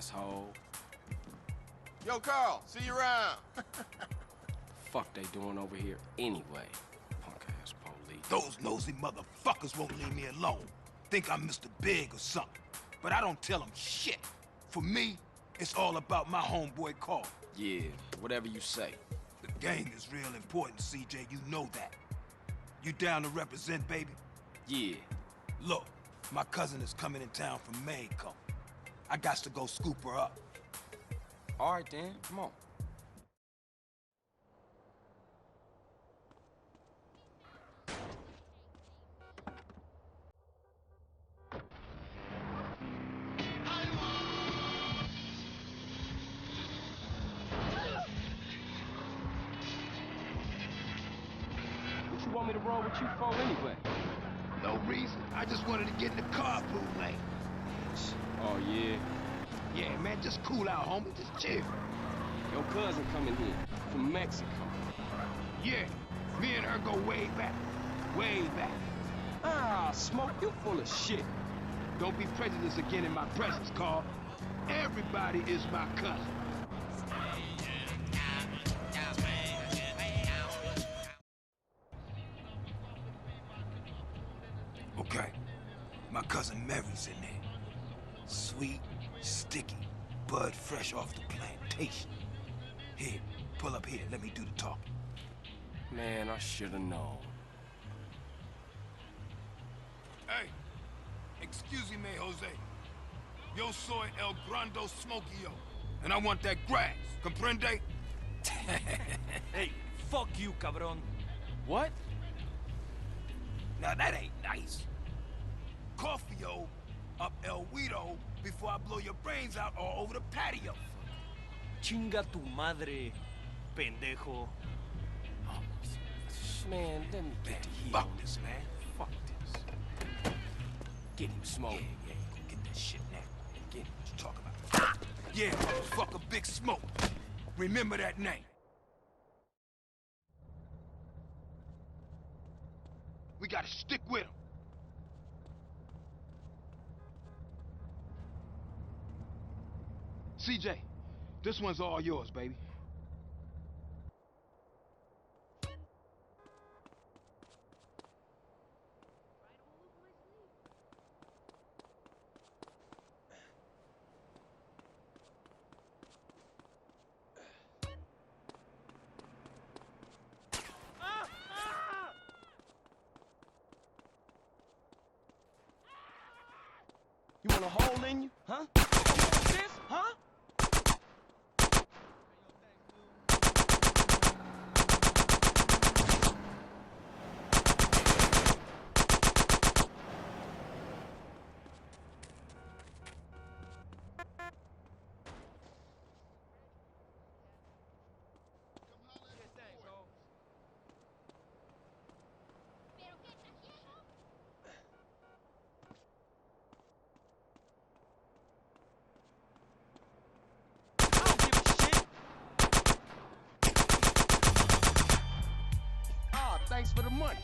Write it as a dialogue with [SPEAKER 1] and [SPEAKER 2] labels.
[SPEAKER 1] asshole.
[SPEAKER 2] Yo, Carl, see you around.
[SPEAKER 1] Fuck they doing over here anyway? Punk-ass police.
[SPEAKER 3] Those nosy motherfuckers won't leave me alone. Think I'm Mr. Big or something. But I don't tell them shit. For me, it's all about my homeboy Carl.
[SPEAKER 1] Yeah, whatever you say.
[SPEAKER 3] The gang is real important, CJ. You know that. You down to represent, baby?
[SPEAKER 1] Yeah.
[SPEAKER 3] Look, my cousin is coming in town from Mexico. I got to go scoop her up.
[SPEAKER 1] All right, then. Come on. What you want me to roll with you for anyway?
[SPEAKER 3] No reason. I just wanted to get in the carpool lane.
[SPEAKER 1] Oh, yeah?
[SPEAKER 3] Yeah, man, just cool out, homie. Just chill.
[SPEAKER 1] Your cousin coming here from Mexico.
[SPEAKER 3] Yeah, me and her go way back. Way back.
[SPEAKER 1] Ah, Smoke, you full of shit.
[SPEAKER 3] Don't be prejudiced again in my presence, Carl. Everybody is my cousin. Okay, my cousin Mary's in there. Sweet, sticky, bud fresh off the plantation. Here, pull up here, let me do the talking.
[SPEAKER 1] Man, I should've known.
[SPEAKER 3] Hey, excuse me, Jose. Yo soy el grando smokio, and I want that grass, comprende?
[SPEAKER 4] Hey, fuck you, cabron.
[SPEAKER 1] What?
[SPEAKER 3] Now that ain't nice. Coffee-o up El Guido before I blow your brains out all over the patio.
[SPEAKER 4] Chinga tu madre, pendejo.
[SPEAKER 1] Man, let me get the heat
[SPEAKER 3] Fuck
[SPEAKER 1] on
[SPEAKER 3] this, man.
[SPEAKER 1] Fuck this. Get him, Smoke.
[SPEAKER 3] Yeah, you can get that shit now.
[SPEAKER 1] Get him.
[SPEAKER 3] What you talking about? Yeah, motherfucker, Big Smoke. Remember that name. We gotta stick with him. CJ, this one's all yours, baby.
[SPEAKER 1] You want a hole in you? Huh? This? Huh? Thanks for the money.